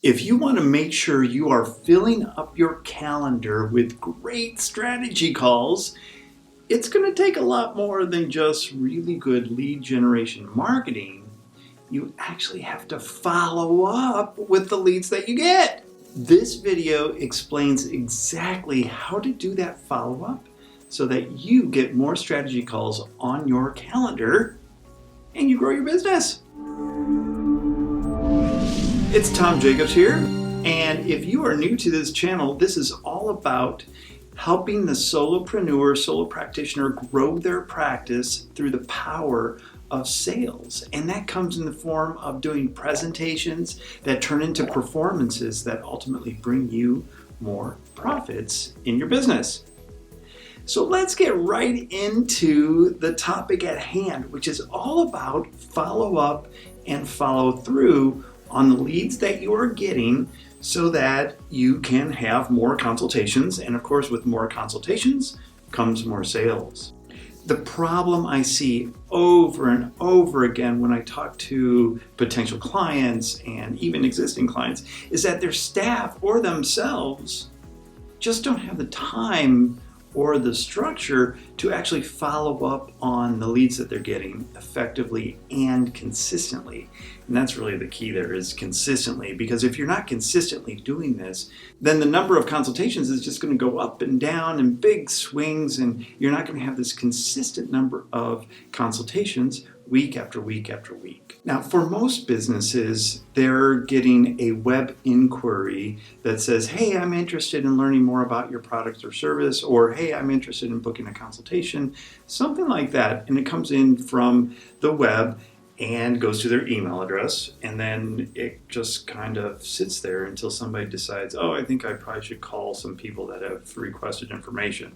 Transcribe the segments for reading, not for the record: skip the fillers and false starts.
If you want to make sure you are filling up your calendar with great strategy calls, it's going to take a lot more than just really good lead generation marketing. You actually have to follow up with the leads that you get. This video explains exactly how to do that follow-up so that you get more strategy calls on your calendar and you grow your business. It's Tom Jackobs here, and if you are new to this channel, this is all about helping the solopreneur, solo practitioner grow their practice through the power of sales. And that comes in the form of doing presentations that turn into performances that ultimately bring you more profits in your business. So let's get right into the topic at hand, which is all about follow up and follow through on the leads that you are getting so that you can have more consultations. And of course, with more consultations comes more sales. The problem I see over and over again when I talk to potential clients and even existing clients is that their staff or themselves just don't have the time or the structure to actually follow up on the leads that they're getting effectively and consistently. And that's really the key there, is consistently, because if you're not consistently doing this, then the number of consultations is just going to go up and down in big swings, and you're not going to have this consistent number of consultations week after week after week. Now, for most businesses, they're getting a web inquiry that says, hey, I'm interested in learning more about your product or service, or hey, I'm interested in booking a consultation, something like that. And it comes in from the web and goes to their email address, and then it just kind of sits there until somebody decides, oh, I think I probably should call some people that have requested information.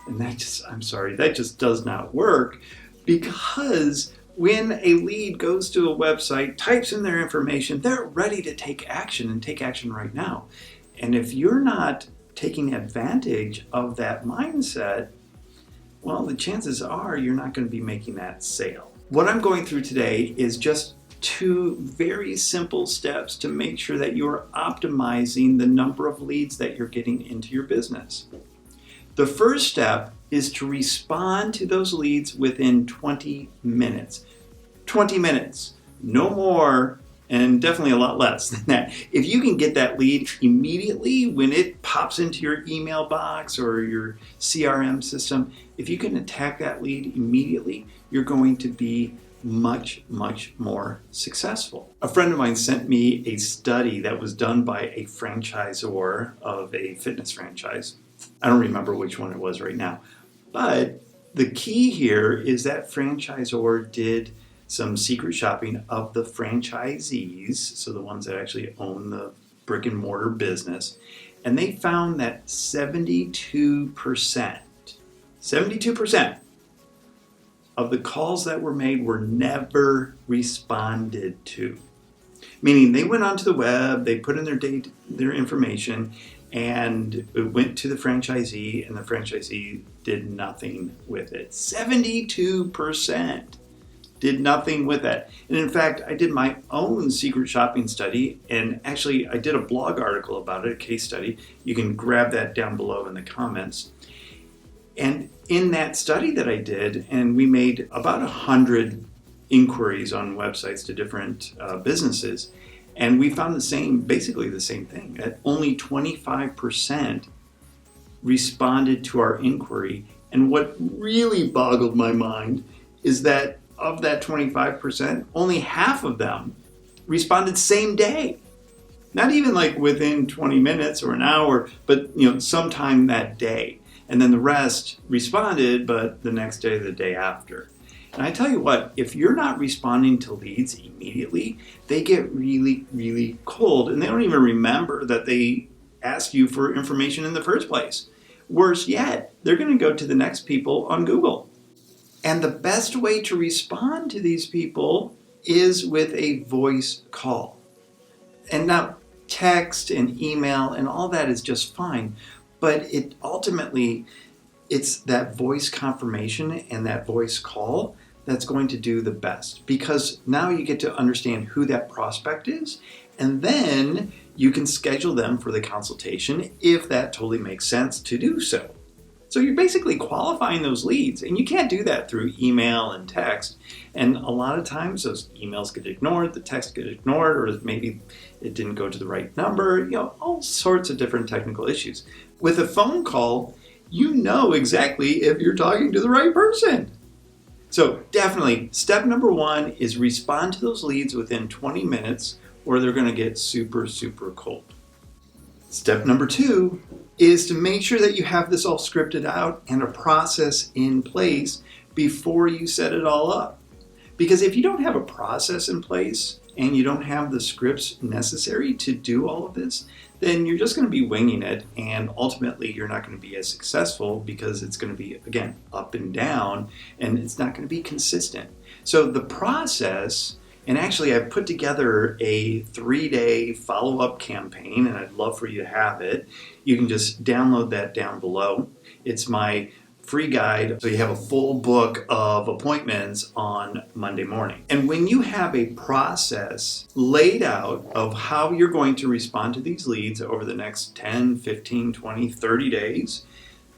And that just does not work, because when a lead goes to a website, types in their information, they're ready to take action and take action right now. And if you're not taking advantage of that mindset, well, the chances are you're not going to be making that sale. What I'm going through today is just two very simple steps to make sure that you're optimizing the number of leads that you're getting into your business. The first step is to respond to those leads within 20 minutes. 20 minutes, no more, and definitely a lot less than that. If you can get that lead immediately when it pops into your email box or your CRM system, if you can attack that lead immediately, you're going to be much, much more successful. A friend of mine sent me a study that was done by a franchisor of a fitness franchise. I don't remember which one it was right now. But the key here is that franchisor did some secret shopping of the franchisees, so the ones that actually own the brick and mortar business, and they found that 72% of the calls that were made were never responded to. Meaning they went onto the web, they put in their information, and it went to the franchisee, and the franchisee did nothing with it. 72% did nothing with that. And in fact, I did my own secret shopping study, and actually I did a blog article about it, a case study. You can grab that down below in the comments. And in that study that I did, and we made about 100 inquiries on websites to different businesses, and we found basically the same thing, that only 25% responded to our inquiry. And what really boggled my mind is that of that 25%, only half of them responded same day. Not even like within 20 minutes or an hour, but sometime that day. And then the rest responded, but the next day, the day after. And I tell you what, if you're not responding to leads immediately, they get really, really cold, and they don't even remember that they asked you for information in the first place. Worse yet, they're going to go to the next people on Google. And the best way to respond to these people is with a voice call. And now text and email and all that is just fine, but it's that voice confirmation and that voice call that's going to do the best, because now you get to understand who that prospect is, And then you can schedule them for the consultation if that totally makes sense to do so. So you're basically qualifying those leads, and you can't do that through email and text. And a lot of times those emails get ignored, the text get ignored, or maybe it didn't go to the right number, all sorts of different technical issues. With a phone call, you know exactly if you're talking to the right person. So definitely, step number 1 is respond to those leads within 20 minutes or they're going to get super, super cold. Step number 2 is to make sure that you have this all scripted out and a process in place before you set it all up. Because if you don't have a process in place and you don't have the scripts necessary to do all of this, then you're just going to be winging it, and ultimately you're not going to be as successful because it's going to be, again, up and down, and it's not going to be consistent. So the process, and actually I've put together a 3-day follow-up campaign, and I'd love for you to have it. You can just download that down below. It's my free guide, so you have a full book of appointments on Monday morning. And when you have a process laid out of how you're going to respond to these leads over the next 10, 15, 20, 30 days,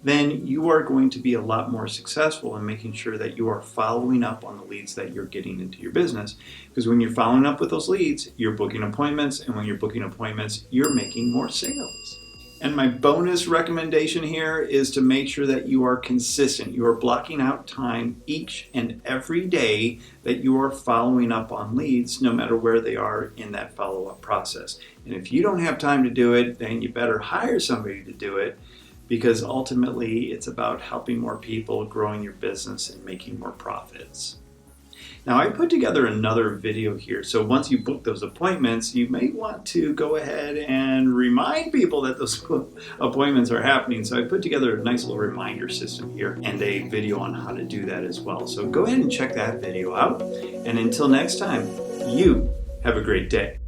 then you are going to be a lot more successful in making sure that you are following up on the leads that you're getting into your business. Because when you're following up with those leads, you're booking appointments, and when you're booking appointments, you're making more sales. And my bonus recommendation here is to make sure that you are consistent. You are blocking out time each and every day that you are following up on leads, no matter where they are in that follow-up process. And if you don't have time to do it, then you better hire somebody to do it, because ultimately it's about helping more people, growing your business, and making more profits. Now, I put together another video here, so once you book those appointments, you may want to go ahead and remind people that those appointments are happening. So I put together a nice little reminder system here and a video on how to do that as well. So go ahead and check that video out. And until next time, you have a great day.